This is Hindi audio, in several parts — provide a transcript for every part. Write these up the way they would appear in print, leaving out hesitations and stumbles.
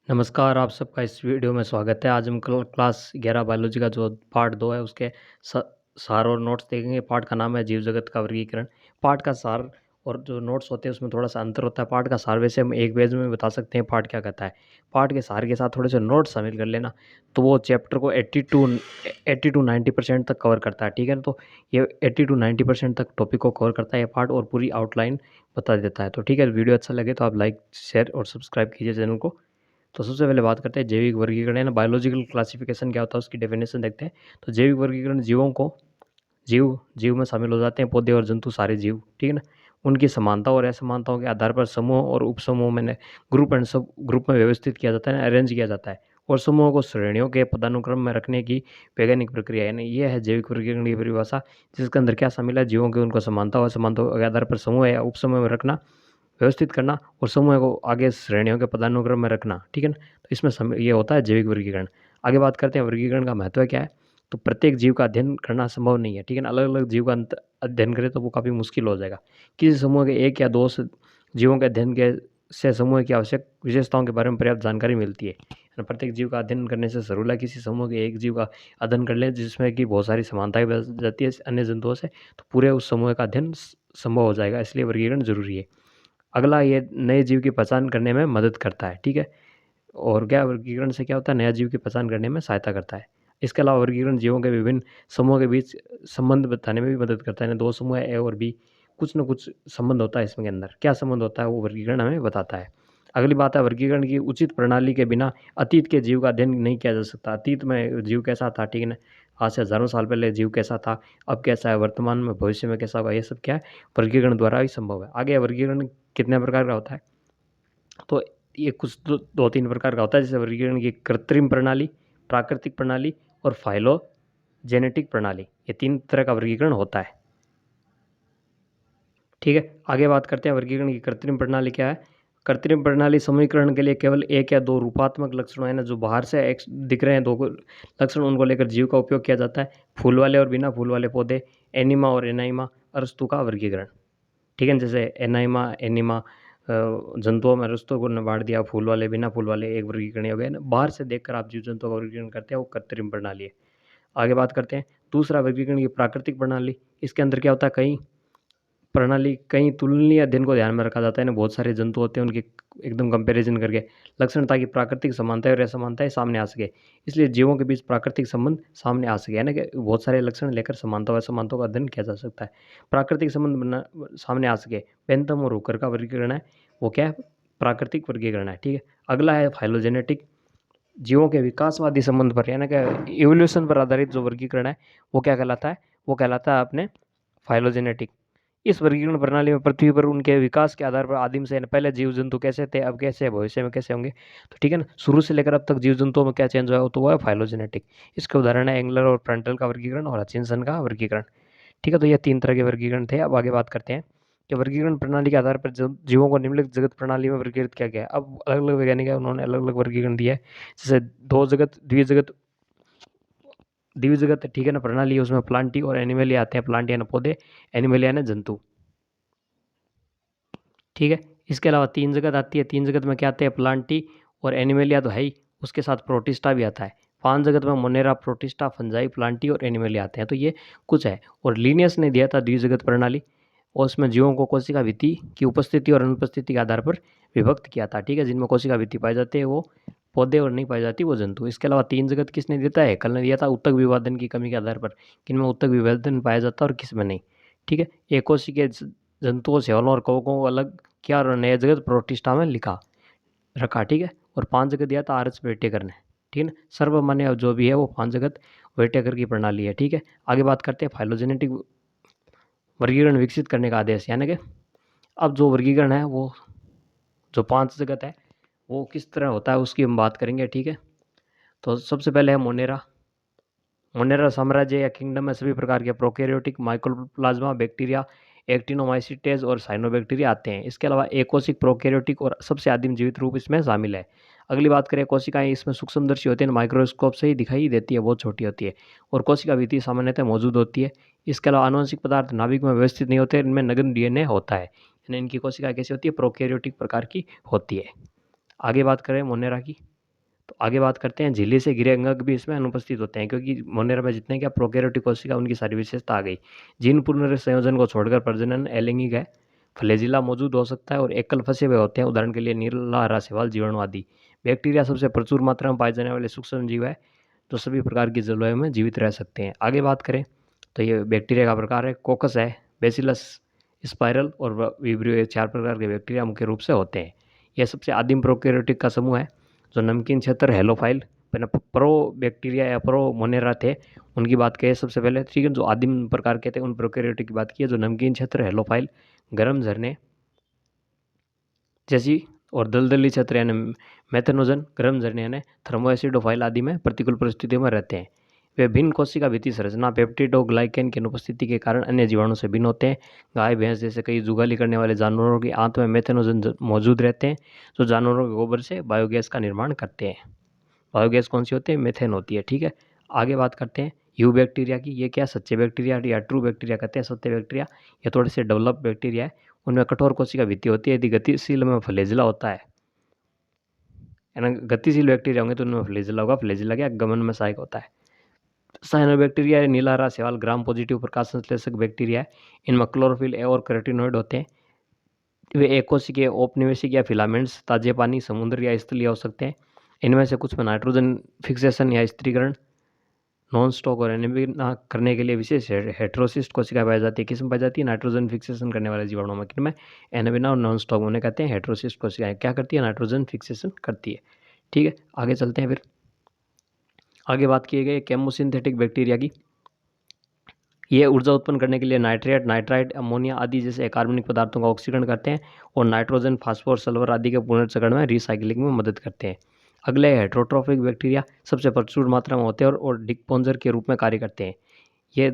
नमस्कार, आप सबका इस वीडियो में स्वागत है। आज हम क्लास 11 बायोलॉजी का जो पार्ट 2 है उसके स सार और नोट्स देखेंगे। पार्ट का नाम है जीव जगत का वर्गीकरण। पार्ट का सार और जो नोट्स होते हैं उसमें थोड़ा-सा अंतर होता है। पार्ट का सार वैसे हम एक पेज में बता सकते हैं पार्ट क्या कहता है। पार्ट के सार के साथ थोड़े से नोट्स शामिल कर लेना, तो वो चैप्टर को 80 टू 90% तक कवर करता है, ठीक है ना? तो ये 80 टू 90% तक टॉपिक को कवर करता है ये पार्ट और पूरी आउटलाइन बता देता है। तो ठीक है, वीडियो अच्छा लगे तो आप लाइक, शेयर और सब्सक्राइब कीजिए चैनल को। तो सबसे पहले बात करते हैं जैविक वर्गीकरण है ना, बायोलॉजिकल क्लासिफिकेशन क्या होता है उसकी डेफिनेशन देखते हैं। तो जैविक वर्गीकरण जीवों को जीव जीव में शामिल हो जाते हैं पौधे और जंतु, सारे जीव, ठीक है ना? उनकी समानता और असमानताओं के आधार पर समूह और उपसमूह में ग्रुप एंड सब ग्रुप में व्यवस्थित किया जाता है, अरेंज किया जाता है और समूहों को श्रेणियों के पदानुक्रम में रखने की वैज्ञानिक प्रक्रिया है ना, ये है जैविक वर्गीकरण की परिभाषा। जिसके अंदर क्या शामिल है, जीवों के उनको समानता और असमानताओं के आधार पर समूह या उपसमूह में रखना, व्यवस्थित करना और समूह को आगे श्रेणियों के पदानुक्रम में रखना, ठीक है ना? तो इसमें ये होता है जैविक वर्गीकरण। आगे बात करते हैं वर्गीकरण का महत्व क्या है। तो प्रत्येक जीव का अध्ययन करना संभव नहीं है, ठीक है ना? अलग-अलग जीव का अध्ययन करें तो वो काफ़ी मुश्किल हो जाएगा। किसी समूह के 1 या 2 जीवों के अध्ययन के से समूह की आवश्यक विशेषताओं के बारे में पर्याप्त जानकारी मिलती है। प्रत्येक जीव का अध्ययन करने से ज़रूर है किसी समूह के एक जीव का अध्ययन कर लें जिसमें कि बहुत सारी समानताएँ बस जाती है अन्य जंतुओं से, तो पूरे उस समूह का अध्ययन संभव हो जाएगा, इसलिए वर्गीकरण ज़रूरी है। अगला, ये नए जीव की पहचान करने में मदद करता है, ठीक है? और क्या वर्गीकरण से क्या होता है, नया जीव की पहचान करने में सहायता करता है। इसके अलावा वर्गीकरण जीवों के विभिन्न समूहों के बीच संबंध बताने में भी मदद करता है। 2 समूह है ए और बी, कुछ न कुछ संबंध होता है इसमें के अंदर। क्या संबंध होता है वो वर्गीकरण हमें बताता है। अगली बात है, वर्गीकरण की उचित प्रणाली के बिना अतीत के जीव का अध्ययन नहीं किया जा सकता। अतीत में जीव कैसा था, ठीक है ना? आज से हज़ारों साल पहले जीव कैसा था, अब कैसा है, वर्तमान में, भविष्य में कैसा होगा, ये सब क्या है, वर्गीकरण द्वारा ही संभव है। आगे वर्गीकरण कितने प्रकार का होता है? तो ये कुछ 2-3 प्रकार का होता है, जैसे वर्गीकरण की कृत्रिम प्रणाली, प्राकृतिक प्रणाली और फाइलोजेनेटिक प्रणाली। ये 3 तरह का वर्गीकरण होता है, ठीक है? आगे बात करते हैं वर्गीकरण की कृत्रिम प्रणाली क्या है? कृत्रिम प्रणाली समूहीकरण के लिए केवल 1 या 2 रूपात्मक लक्षणों है ना, जो बाहर से दिख रहे हैं 2 लक्षण, उनको लेकर जीव का उपयोग किया जाता है। फूल वाले और बिना फूल वाले पौधे, एनीमा और एनाइमा, अरस्तु का वर्गीकरण। ठीक है? जैसे एनाइमा, एनीमा जंतुओं में अरस्तु को ने बाँट दिया, फूल वाले, बिना फूल वाले एक वर्गीकरण हो गए ना। बाहर से देखकर आप जीव-जंतुओं का वर्गीकरण करते हैं, वो कृत्रिम प्रणाली है। आगे बात करते हैं, दूसरा वर्गीकरण की प्राकृतिक प्रणाली। इसके अंदर क्या होता है, कई तुलनीय अध्ययन को ध्यान में रखा जाता है ना, बहुत सारे जंतु होते हैं, उनकी एकदम कंपैरिज़न करके लक्षण, ताकि प्राकृतिक समानताएँ और असमानताएँ सामने आ सके। इसलिए जीवों के बीच प्राकृतिक संबंध सामने आ सके, है ना? कि बहुत सारे लक्षण लेकर समानता और असमानताओं का अध्ययन किया जा सकता है। प्राकृतिक संबंध सामने आ सके। बेंथम और हुकर का वर्गीकरण है, वो क्या है? प्राकृतिक वर्गीकरण है, ठीक है? अगला है फाइलोजेनेटिक। जीवों के विकासवादी संबंध पर, यानी कि इवोल्यूशन पर आधारित जो वर्गीकरण है, वो क्या कहलाता है? वो कहलाता है अपने फाइलोजेनेटिक। इस वर्गीकरण प्रणाली में पृथ्वी पर उनके विकास के आधार पर आदिम से पहले जीव जंतु कैसे थे, अब कैसे है, भविष्य में कैसे होंगे, तो ठीक है ना, शुरू से लेकर अब तक जीव जंतुओं में क्या चेंज हुआ है, तो वो है फाइलोजेनेटिक। इसके उदाहरण है एंगलर और प्रेंटल का वर्गीकरण और हचिंसन का वर्गीकरण। ठीक है, तो ये 3 तरह के वर्गीकरण थे। अब आगे बात करते हैं कि वर्गीकरण प्रणाली के आधार पर जीवों को निम्नलिखित जगत प्रणाली में वर्गीकृत किया गया है। अब अलग अलग वैज्ञानिक है, उन्होंने अलग अलग वर्गीकरण दिया है। जैसे 2 जगत, द्विजगत, ठीक है ना, प्रणाली है, उसमें प्लांटी और एनिमली आते हैं। प्लांटी यानी पौधे, एनिमली यानी जंतु, ठीक है। इसके अलावा 3 जगत आती है। 3 जगत में क्या आते हैं? प्लांटी और एनिमलिया तो है ही, उसके साथ प्रोटिस्टा भी आता है। 5 जगत में मोनेरा, प्रोटिस्टा, फंजाई, प्लांटी और एनिमलिया आते हैं। तो ये कुछ है। और लिनियस ने दिया था द्विजगत प्रणाली, और उसमें जीवों को कोशिका भित्ति की उपस्थिति और अनुपस्थिति के आधार पर विभक्त किया था, ठीक है। जिनमें कोशिका भित्ति पाई जाती है वो पौधे और नहीं पाई जाती वो जंतु। इसके अलावा 3 जगत किसने देता है? हैकल ने दिया था, ऊतक विभाजन की कमी के आधार पर, किनमें ऊतक विभाजन पाया जाता है और किसमें नहीं, ठीक है। एक कोशिकीय जंतुओं, सेवलों और कवकों को अलग किया और नया जगत प्रोटिस्टा में लिखा रखा, ठीक है। और 5 जगत दिया था आर्च वेटेकर ने, ठीक है ना। सर्वमान्य जो भी है वो 5 जगत वेटेकर की प्रणाली है, ठीक है। आगे बात करते हैं फाइलोजेनेटिक वर्गीकरण विकसित करने का आदेश, यानी कि अब जो वर्गीकरण है वो जो 5 जगत है वो किस तरह होता है उसकी हम बात करेंगे, ठीक है। तो सबसे पहले है मोनेरा। मोनेरा साम्राज्य या किंगडम में सभी प्रकार के प्रोकैरियोटिक, माइकोप्लाज्मा, बैक्टीरिया, एक्टिनोमाइसीटेज और साइनोबैक्टीरिया आते हैं। इसके अलावा एकोसिक, प्रोकैरियोटिक और सबसे आदिम जीवित रूप इसमें शामिल है। अगली बात करें, कोशिकाएं इसमें सूक्ष्मदर्शी होती है, माइक्रोस्कोप से ही दिखाई देती है, बहुत छोटी होती है, और कोशिका भित्ति सामान्यतः मौजूद होती है। इसके अलावा आनुवंशिक पदार्थ नाभिक में व्यवस्थित नहीं होते, इनमें नगन डीएनए होता है, यानी इनकी कोशिका कैसी होती है? प्रोकैरियोटिक प्रकार की होती है। आगे बात करें मोनेरा की। तो आगे बात करते हैं, झिल्ली से घिरे अंगक भी इसमें अनुपस्थित होते हैं, क्योंकि मोनेरा में जितने क्या प्रोकैरियोटिक कोशिका उनकी सारी विशेषता आ गई। जीन पुनर्संयोजन को छोड़कर प्रजनन अलैंगिक है। फ्लैजिला मौजूद हो सकता है और एकल फंसे हुए होते हैं, उदाहरण के लिए नीला हरा शैवाल, जीवाणु आदि। बैक्टीरिया सबसे प्रचुर मात्रा में पाए जाने वाले सूक्ष्म जीव है जो सभी प्रकार की जलवायु में जीवित रह सकते हैं। आगे बात करें तो ये बैक्टीरिया का प्रकार है, कोकस है, बेसिलस, स्पाइरल और विब्रियो, ये 4 प्रकार के बैक्टीरिया मुख्य रूप से होते हैं। यह सबसे आदिम प्रोकैरियोटिक का समूह है। जो नमकीन क्षेत्र हेलोफाइल प्रो बैक्टीरिया या प्रो मोनेरा थे, उनकी बात करें सबसे पहले, ठीक है। जो आदिम प्रकार के थे उन प्रोकैरियोटिक की बात की है। जो नमकीन क्षेत्र हेलोफाइल, गर्म झरने जैसी और दलदली क्षेत्र यानी मेथेनोजन, गर्म झरने यानी थर्मोएसिडोफाइल आदि में प्रतिकूल परिस्थितियों में रहते हैं। वे भिन्न कोशिका भित्ति संरचना पेप्टिडोग्लाइकेन की अनुपस्थिति के कारण अन्य जीवाणु से भिन्न होते हैं। गाय भैंस जैसे कई जुगाली करने वाले जानवरों की आंत में मेथेनोजन मौजूद रहते हैं, जो जानवरों के गोबर से बायोगैस का निर्माण करते हैं। बायोगैस कौन सी होती है? मेथेन होती है, ठीक है। आगे बात करते हैं यू बैक्टीरिया की। ये क्या सच्चे बैक्टीरिया या ट्रू बैक्टीरिया कहते हैं, सत्य बैक्टीरिया। ये थोड़े से डेवलप बैक्टीरिया है, उनमें कठोर कोशिका भित्ति होती है। यदि गतिशील में फ्लैजिला होता है ना, गतिशील बैक्टीरिया होंगे तो उनमें फ्लैजिला होगा। फ्लैजिला क्या? गमन में सहायक होता है। साइनोबैक्टीरिया या नीला हरा शैवाल ग्राम पॉजिटिव प्रकाश संश्लेषक बैक्टीरिया है। इनमें क्लोरोफिल ए और कैरोटीनॉइड होते हैं। वे एक कोशिकीय, औपनिवेशिक या फिलामेंट्स, ताजे पानी, समुद्र या स्थलीय हो सकते हैं। इनमें से कुछ में नाइट्रोजन फिक्सेशन या स्थिरीकरण, नॉन स्टॉक और एनेबिना करने के लिए विशेष हेट्रोसिस्ट कोशिका पाई जाती है। किसमें पाई जाती है? नाइट्रोजन फिक्सेशन करने वाले जीवाणुओं में। किनमें? एनेबिना और नॉन स्टॉक उन्हें कहते हैं हेट्रोसिस्ट कोशिकाएं। क्या करती है? नाइट्रोजन फिक्सेशन करती है, ठीक है। आगे चलते हैं। फिर आगे बात की गई केमोसिंथेटिक बैक्टीरिया की। ये ऊर्जा उत्पन्न करने के लिए नाइट्रेट, नाइट्राइट, अमोनिया आदि जैसे कार्बनिक पदार्थों का ऑक्सीकरण करते हैं और नाइट्रोजन, फास्फोरस, सल्फर आदि के पुनर्चक्रण में रिसाइक्लिंग में मदद करते हैं। अगले हेट्रोट्रोफिक बैक्टीरिया सबसे प्रचुर मात्रा में होते हैं और डिकपोंजर के रूप में कार्य करते हैं। ये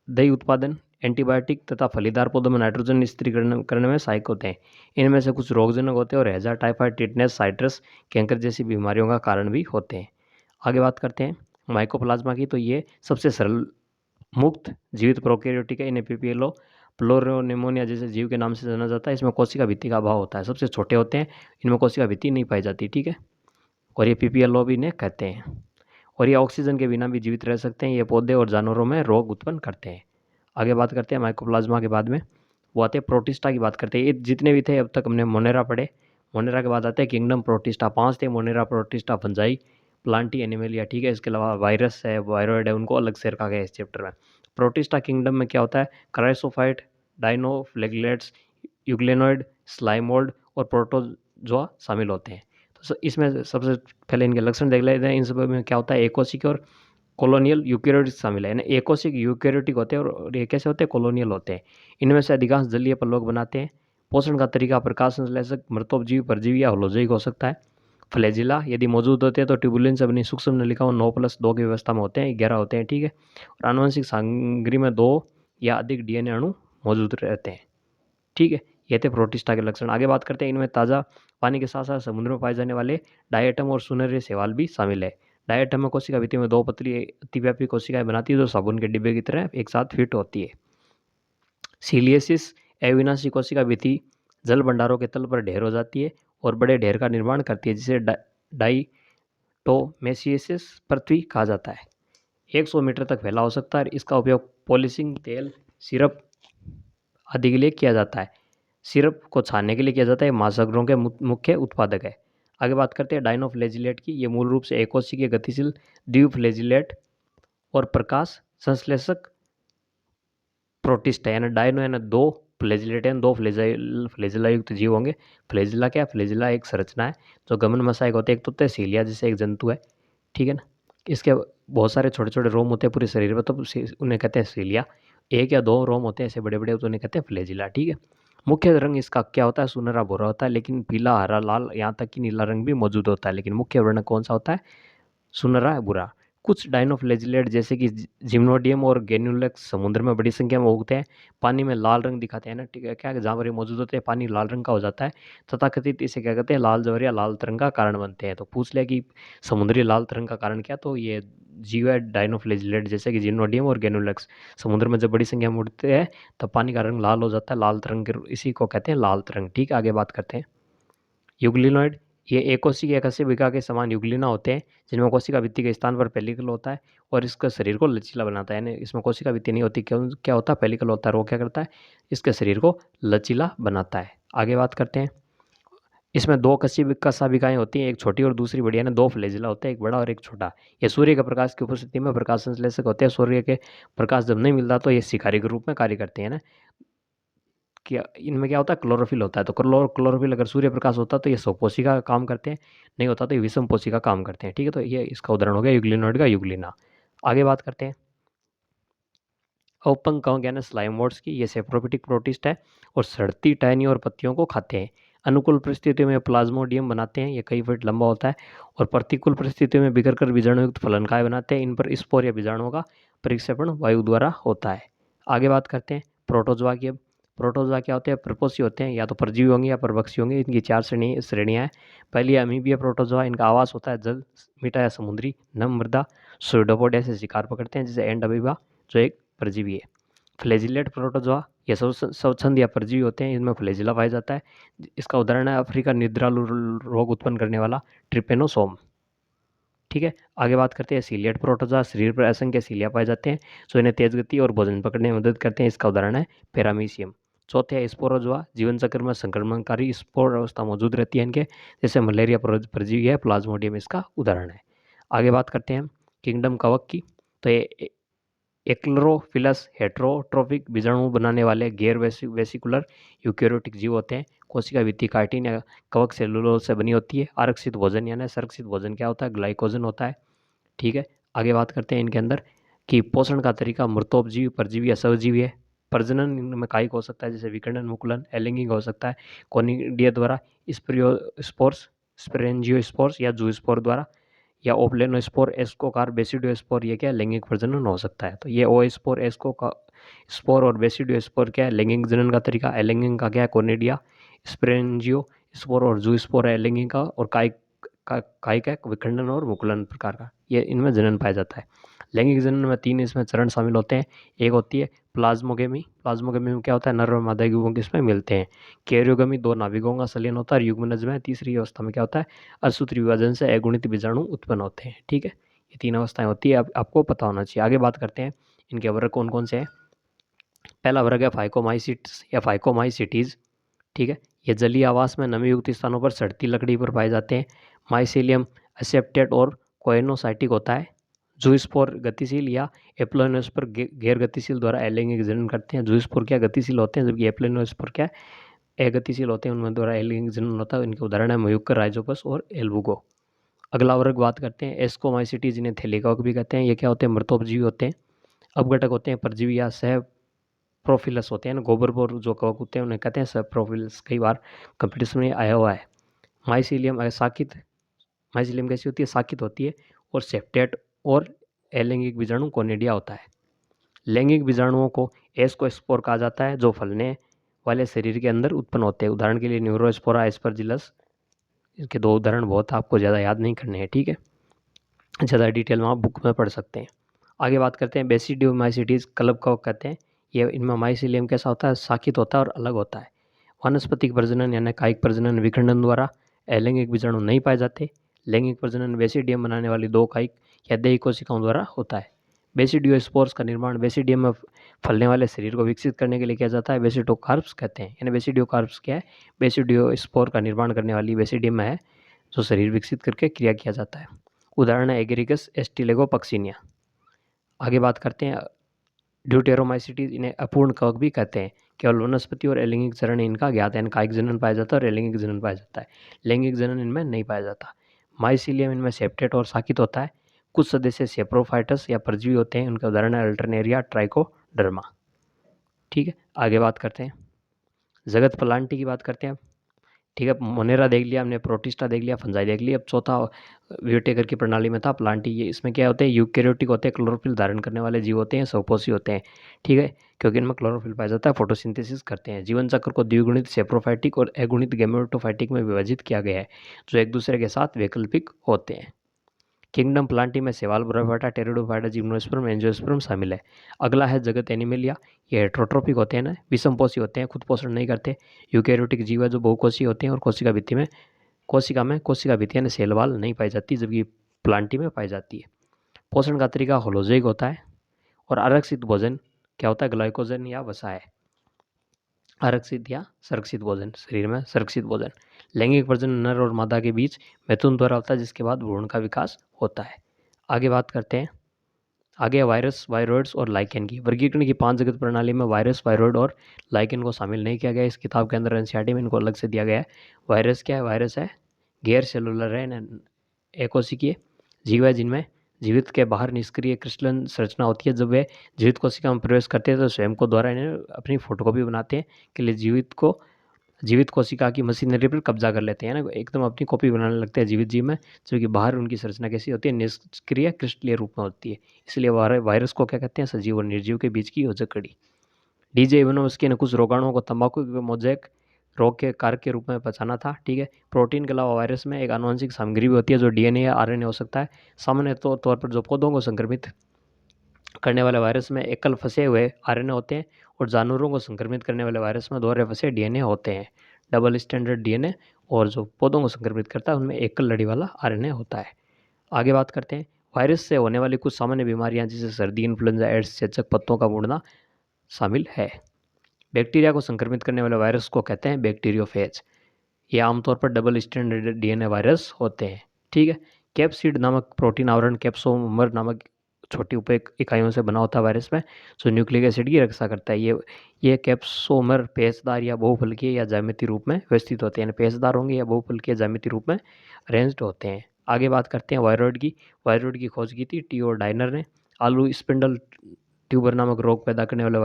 दही उत्पादन, एंटीबायोटिक तथा फलीदार पौधों में नाइट्रोजन स्थिरीकरण करने में सहायक होते हैं। इनमें से कुछ रोगजनक होते हैं और हैजा, टाइफाइड, टिटनेस, साइट्रस, कैंकर जैसी बीमारियों का कारण भी होते हैं। आगे बात करते हैं माइकोप्लाज्मा की। तो ये सबसे सरल मुक्त जीवित प्रोकैरियोटिक है। इन्हें पीपीएलओ, प्लोरोनिमोनिया जैसे जीव के नाम से जाना जाता है। इसमें कोशिका भित्ति का अभाव होता है, सबसे छोटे होते हैं, इनमें कोशिका भित्ति नहीं पाई जाती, ठीक है। और ये पीपीएलओ भी इन्हें कहते हैं। और ये ऑक्सीजन के बिना भी जीवित रह सकते हैं। ये पौधे और जानवरों में रोग उत्पन्न करते हैं। आगे बात करते हैं माइकोप्लाज्मा के बाद में वो आते हैं प्रोटिस्टा की बात करते हैं। ये जितने भी थे अब तक हमने मोनेरा पढ़े। मोनेरा के बाद आते हैं किंगडम प्रोटिस्टा। 5 थे, Monera, protista, fungi, Plantae, animalia, ठीक है। इसके अलावा वायरस है, वायरोइड है, उनको अलग से रखा गया है इस चैप्टर में। प्रोटिस्टा किंगडम में क्या होता है? क्राइसोफाइट, डाइनोफ्लेगलेट्स, यूग्लेनोइड, स्लाइमोल्ड और प्रोटोजोआ शामिल होते हैं। तो इसमें सबसे पहले इनके लक्षण देख लेते हैं। इन सब में क्या होता है? एकोसिक और कॉलोनियल यूकैरियोटिक शामिल है। यानी एकोसिक यूकैरियोटिक होते हैं और ये कैसे होते हैं? कॉलोनियल होते हैं। इनमें से अधिकांश जलीय पलवक बनाते हैं। पोषण का तरीका प्रकाश संश्लेषक, मृतोपजीवी, परजीवी या होलोजोइक हो सकता है। फ्लैजिला यदि मौजूद होते हैं तो ट्यूबुलेंस अपनी सूक्ष्म नलिकाओं 9+2 की व्यवस्था में होते हैं, 11 होते हैं, ठीक है। और आनुवंशिक सामग्री में 2 या अधिक डीएनए अणु मौजूद रहते हैं, ठीक है। ये थे प्रोटिस्टा के लक्षण। आगे बात करते हैं इनमें ताज़ा पानी के साथ साथ समुद्र में पाए जाने वाले डायटम और सुनहरे शैवाल भी शामिल है। डायटम में कोशिका भित्ति में 2 पतली अतिव्यापी कोशिकाएं बनाती है जो साबुन के डिब्बे की तरह एक साथ फिट होती है। सीलियसिस अविनाशी कोशिका भित्ति जल भंडारों के तल पर ढेर हो जाती है और बड़े ढेर का निर्माण करती है, जिसे डाइटोमेसियसिस पृथ्वी कहा जाता है। 100 मीटर तक फैला हो सकता है। इसका उपयोग पॉलिशिंग, तेल, सिरप आदि के लिए किया जाता है। सिरप को छानने के लिए किया जाता है। महासागरों के मुख्य उत्पादक है। आगे बात करते हैं डाइनोफ्लैजिलेट की। ये मूल रूप से एकोशिकीय गतिशील द्विफ्लैजिलेट और प्रकाश संश्लेषक प्रोटिस्ट है। यानी डाइनो यानी 2 फ्लैजिलेट हैं, 2 फ्लैजिला युक्त जीव होंगे। फ्लैजिला क्या? फ्लैजिला एक संरचना है जो गमन में सहायक होते हैं। एक तो होता है सीलिया जैसे एक जंतु है, ठीक है ना। इसके बहुत सारे छोटे छोटे रोम होते हैं पूरे शरीर में, तो उन्हें कहते हैं सीलिया। 1 या 2 रोम होते हैं ऐसे बड़े बड़े, तो उन्हें कहते हैं फ्लैजिला, ठीक है। मुख्य रंग इसका क्या होता है? सुनहरा भूरा होता है, लेकिन पीला, हरा, लाल, यहाँ तक कि नीला रंग भी मौजूद होता है, लेकिन मुख्य वर्ण कौन सा होता है? सुनहरा भूरा। कुछ डाइनोफ्लैजिलेट जैसे कि जिम्नोडियम और गेनुलेक्स समुद्र में बड़ी संख्या में उगते हैं। पानी में लाल रंग दिखाते हैं ना, ठीक है। क्या जहाँ पर ये मौजूद होते हैं पानी लाल रंग का हो जाता है, तथाकथित इसे क्या कहते हैं? लाल जवर या लाल तरंग का कारण बनते हैं। तो पूछ लिया कि समुद्री लाल तरंग का कारण क्या? तो ये जीव है डाइनोफ्लैजिलेट जैसे कि जिम्नोडियम और गेनुलेक्स। समुद्र में जब बड़ी संख्या में उड़ते हैं तब पानी का रंग लाल हो जाता है, लाल तरंग, इसी को कहते हैं लाल तरंग, ठीक है। आगे बात करते हैं यूग्लिनॉइड। ये एकोशिका या कशेरुकिका के समान युग्लिना होते हैं, जिनमें कोशिका भित्ति के स्थान पर पेलिकल होता है और इसका शरीर को लचीला बनाता है। यानी इसमें कोशिका भित्ति नहीं होती, क्यों क्या होता है, पेलिकल होता है। वो क्या करता है, इसके शरीर को लचीला बनाता है। आगे बात करते हैं, इसमें दो कशाभिकाएं होती हैं, एक छोटी और दूसरी बड़ी, यानी दो फ्लैजिला होते हैं, एक बड़ा और एक छोटा। ये सूर्य के प्रकाश की उपस्थिति में प्रकाश संश्लेषक होते हैं। सूर्य के प्रकाश जब नहीं मिलता तो ये शिकारी के रूप में कार्य करते हैं ना। क्या इनमें क्या होता है, क्लोरोफिल होता है। तो क्लोरोफिल अगर सूर्य प्रकाश होता तो ये स्वपोषी का काम करते हैं, नहीं होता तो ये विषमपोषी का काम करते हैं। ठीक है, तो ये इसका उदाहरण हो गया यूग्लिनोइड का यूग्लिना। आगे बात करते हैं औपंग कवक यानी स्लाइमोड्स की। ये सेप्रोफिटिक प्रोटिस्ट है और सड़ती टहनी और पत्तियों को खाते हैं। अनुकूल परिस्थितियों में प्लाज्मोडियम बनाते हैं, ये कई फीट लंबा होता है। और प्रतिकूल परिस्थितियों में बिखर कर बीजाणुयुक्त फलनकाय बनाते हैं। इन पर स्पोर या बीजाणुओं का परिक्षेपण वायु द्वारा होता है। आगे बात करते हैं प्रोटोजोआ की। अब प्रोटोजोआ क्या होते हैं, प्रपोसी होते हैं, या तो परजीवी होंगे या परभक्षी होंगे। इनकी 4 श्रेणियाँ हैं। पहली अमीबिया प्रोटोजोआ, इनका आवास होता है जल, मीठा या समुद्री, नम मृदा, स्यूडोपोड ऐसे शिकार पकड़ते हैं, जैसे एंड अमीबा जो एक परजीवी है। फ्लैजिलेट प्रोटोजोआ, ये स्वच्छंद या परजीवी होते हैं, इनमें फ्लैजिला पाया जाता है। इसका उदाहरण है अफ्रीका निद्रालु रोग उत्पन्न करने वाला ट्रिपेनोसोम। ठीक है, आगे बात करते हैं सीलिएट प्रोटोजोआ। शरीर पर असंख्य सीलिया पाए जाते हैं जो इन्हें तेज गति और भोजन पकड़ने में मदद करते हैं। इसका उदाहरण है पैरामीशियम। चौथे है स्पोरोजोआ। जीवन चक्र में संक्रमणकारी स्पोर अवस्था मौजूद रहती है इनके, जैसे मलेरिया परजीवी है, प्लाज्मोडियम इसका उदाहरण है। आगे बात करते हैं किंगडम कवक की। तो ये एक्लोरोफिलस हेट्रोट्रोफिक बीजाणु बनाने वाले गैर वेसिकुलर यूकेरियोटिक जीव होते हैं। कोशिका भित्ति काइटिन या कवक सेलुलोज से बनी होती है। आरक्षित भोजन यानी संरक्षित भोजन क्या होता है, ग्लाइकोजन होता है। ठीक है, आगे बात करते हैं इनके अंदर कि पोषण का तरीका मृतोपजीवी, परजीवी या सहजीवी है। प्रजनन इनमें कायिक हो सकता है, जैसे विकिरण, मुकुलन, एलिंगिक हो सकता है कोनिडिया द्वारा, स्पोर्स, स्पेरेंजियोस्पोर्स या जूस्पोर द्वारा, या ओप्लेनोस्पोर, एस्कोकार, बेसिडियोस्पोर, ये क्या लैंगिक प्रजनन हो सकता है। तो ये ओस्पोर, एस्को का स्पोर और बेसिडियोस्पोर क्या है, लैंगिक जनन का तरीका। एलिंगिक का क्या है, कोनिडिया, स्पेरेंजियो स्पोर और जू स्पोर है एलिंगिक का, और कायिक है विखंडन और मुकुलन प्रकार का, ये इनमें जनन पाया जाता है। लैंगिक जनन में 3 इसमें चरण शामिल होते हैं। एक होती है प्लाज्मोगेमी। प्लाज्मोगेमी में क्या होता है, नर और मादा युग्मक इसमें मिलते हैं। कैरियोगमी, 2 नाभिकों का संलयन होता है। युग्मनज में तीसरी अवस्था में क्या होता है, असूत्री विभाजन से अगुणित बीजाणु उत्पन्न होते हैं। ठीक है, ये 3 अवस्थाएं होती है, आपको पता होना चाहिए। आगे बात करते हैं इनके वर्ग कौन कौन से हैं। पहला वर्ग है फाइकोमाइसिट्स या फाइकोमाइसिटीज। ठीक है, ये जलीय आवास में नमी युक्त स्थानों पर सड़ती लकड़ी पर पाए जाते हैं। माइसेलियम एसेप्टेट और कोएनोसाइटिक होता है। जूस्पोर गतिशील या एप्लोनोस्पोर गैर गतिशील द्वारा अलैंगिक जनन करते हैं। जूस्पोर क्या गतिशील होते हैं, जबकि एप्लोनोस्पोर क्या अगतिशील होते हैं, उनमें द्वारा अलैंगिक जनन होता है। इनके उदाहरण है मयूकर, राइजोपस और एल्बुगो। अगला वर्ग बात करते हैं एस्कोमाइसिटी, जिन्हें थैलेकॉक भी कहते हैं। ये क्या होते हैं, मृतोपजीवी होते हैं। अपघटक होते हैं, परजीवी या सह प्रोफिलस होते हैं ना। गोबर पर जो कवक होते हैं उन्हें कहते हैं सब प्रोफिलस, कई बार कंपटीशन में आया हुआ है। माइसिलियम साकित, माइसिलियम कैसी होती है, साकित होती है। और सेप्टेट और अलैंगिक बीजाणु कोनिडिया होता है। लैंगिक बीजाणुओं को एस्कोस्पोर कहा जाता है, जो फलने वाले शरीर के अंदर उत्पन्न होते हैं। उदाहरण के लिए न्यूरोस्पोरा, एस्परजिलस। इसके 2 उदाहरण बहुत आपको ज़्यादा याद नहीं करने हैं। ठीक है, ज़्यादा डिटेल में आप बुक में पढ़ सकते हैं। आगे बात करते हैं बेसिडियोमाइसिटीज, क्लब कवक कहते हैं। ये इनमें माइसिलियम कैसा होता है, साकित होता है और अलग होता है। वानस्पतिक प्रजनन यानी कायिक प्रजनन विखंडन द्वारा अलैंगिक बीजाणु नहीं पाए जाते। लैंगिक प्रजनन बेसिडियम बनाने वाली 2 कायिक या देही कोशिकाओं द्वारा होता है। बेसिडियोस्पोर्स का निर्माण बेसिडियम में फलने वाले शरीर को विकसित करने के लिए किया जाता है। बेसिडोकार्प्स कहते हैं। यानी बेसिडियोकार्प्स क्या है, बेसिडियोस्पोर का निर्माण करने वाली बेसिडियम में है, जो शरीर विकसित करके क्रिया किया जाता है। उदाहरण है एगेरिकस एस्टिलेगोपक्सिनिया। आगे बात करते हैं ड्यूटेरोमाइसिटीज, इन्हें अपूर्ण कवक भी कहते हैं। केवल वनस्पति और अलैंगिक चरण इनका ज्ञात है। कायिक जनन पाया जाता है और अलैंगिक जनन पाया जाता है। लैंगिक जनन इनमें नहीं पाया जाता। माइसिलियम इनमें सेप्टेट और साकित होता है। कुछ सदस्य सेप्रोफाइटस या परजीवी होते हैं। उनके उदाहरण है अल्टरनेरिया, ट्राइकोडर्मा। ठीक है, आगे बात करते हैं जगत प्लांटी की बात करते हैं। ठीक है, मोनेरा देख लिया हमने, प्रोटिस्टा देख लिया, फंजाई देख लिया। अब चौथा व्यूटेकर की प्रणाली में था प्लांटी। ये इसमें क्या होते हैं, यूकेरियोटिक होते हैं, क्लोरोफिल धारण करने वाले जीव होते हैं, स्वपोषी होते हैं। ठीक है, क्योंकि इनमें क्लोरोफिल पाया जाता है, फोटोसिंथेसिस करते हैं। जीवन चक्र को द्विगुणित सेप्रोफाइटिक और अगुणित गैमेटोफाइटिक में विभाजित किया गया है, जो एक दूसरे के साथ वैकल्पिक होते हैं। किंगडम प्लांटी में सेवाल, ब्रोफाइटा, टेरिडोफाइटा, जिम्नोस्पर्म, एंजियोस्पर्म शामिल है। अगला है जगत एनिमेलिया। ये हेट्रोट्रोपिक होते हैं ना, विषमपोषी होते हैं, खुद पोषण नहीं करते। यूकेरियोटिक जीव है जो बहुकोषीय होते हैं और कोशिका भित्ति में कोशिका में कोशिका भित्ति यानी सेल वॉल नहीं पाई जाती, जबकि प्लांटी में पाई जाती है। पोषण का तरीका होलोजैविक होता है। और आरक्षित भोजन क्या होता है? ग्लाइकोजन या वसा है। आरक्षित या संरक्षित भोजन, शरीर में संरक्षित भोजन। लैंगिक प्रजनन नर और मादा के बीच मैथुन द्वारा होता है, जिसके बाद भ्रूण का विकास होता है। आगे बात करते हैं, आगे वायरस, वायरॉइड्स और लाइकेन की। वर्गीकरण की 5 जगत प्रणाली में वायरस, वायरॉइड और लाइकेन को शामिल नहीं किया गया। इस किताब के अंदर एनसीईआरटी में इनको अलग से दिया गया है। वायरस क्या है? वायरस है गैर सेलुलर है, एकोशिकीय जीव है जिनमें जीवित के बाहर निष्क्रिय क्रिस्टलन संरचना होती है। जब वे जीवित कोशिका में प्रवेश करते हैं तो स्वयं को द्वारा इन्हें अपनी फोटोकॉपी बनाते हैं के लिए जीवित कोशिका की मशीनरी पर कब्जा कर लेते हैं ना, एकदम अपनी कॉपी बनाने लगते हैं जीवित जीव में, जबकि बाहर उनकी संरचना कैसी होती है? निष्क्रिय क्रिस्टलीय रूप में होती है। इसलिए वायरस को क्या कहते हैं? सजीव और निर्जीव के बीच की योजक कड़ी। डीजे इवानोव्स्की ने कुछ रोगाणुओं को तंबाकू के मोज़ेक रोग के कारक के रूप में पहचाना था। ठीक है। प्रोटीन के अलावा वायरस में एक आनुवंशिक सामग्री भी होती है जो डीएनए या आरएनए हो सकता है। सामान्य तौर पर जो पौधों को संक्रमित करने वाले वायरस में एकल फंसे हुए आरएनए होते हैं, और जानवरों को संक्रमित करने वाले वायरस में दोहरे फंसे डीएनए होते हैं, डबल स्टैंडर्ड डीएनए। और जो पौधों को संक्रमित करता है उनमें एकल लड़ी वाला आरएनए होता है। आगे बात करते हैं, वायरस से होने वाली कुछ सामान्य बीमारियां जैसे सर्दी, इन्फ्लुएंजा, एड्स, चेचक, पत्तों का मुड़ना शामिल है। बैक्टीरिया को संक्रमित करने वाले वायरस को कहते हैं बैक्टीरियोफेज। ये आमतौर पर डबल स्टैंडर्ड डीएनए वायरस होते हैं। ठीक है। कैप्सिड नामक प्रोटीन आवरण कैप्सोमर नामक छोटी उप इकाइयों से बना होता है वायरस में, जो न्यूक्लिक एसिड की रक्षा करता है। ये कैप्सोमर पेचदार या बहुफलकीय या ज्यामितीय रूप में व्यवस्थित होते हैं, यानी पेचदार होंगे या बहुफलकीय ज्यामितीय रूप में अरेंज्ड होते हैं। आगे बात करते हैं वायरॉइड की। वायरॉइड की खोज की थी टी और डाइनर ने। आलू स्पिंडल ट्यूबर नामक रोग पैदा करने वाले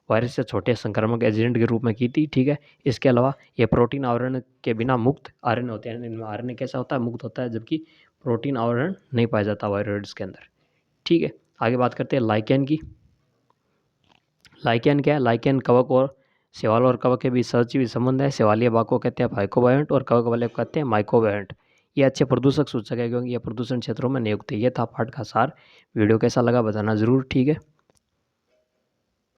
वायरस से छोटे संक्रामक एजेंट के रूप में की थी। ठीक है। इसके अलावा ये प्रोटीन आवरण के बिना मुक्त आरएनए होते हैं। इनमें आरएनए कैसा होता है? मुक्त होता है, जबकि प्रोटीन आवरण नहीं पाया जाता वायरॉइड्स के अंदर। ठीक है। आगे बात करते हैं लाइकेन की। लाइकेन क्या है? लाइकेन कवक और शैवाल और कवक के बीच सहजीवी संबंध है। शैवालीय भाग को कहते हैं फाइकोबायोंट और कवक वाले को कहते हैं माइकोबायोंट। ये अच्छे प्रदूषक सूचक है क्योंकि ये प्रदूषण क्षेत्रों में नियुक्त है। ये था पाठ का सार। वीडियो कैसा लगा बताना जरूर। ठीक है।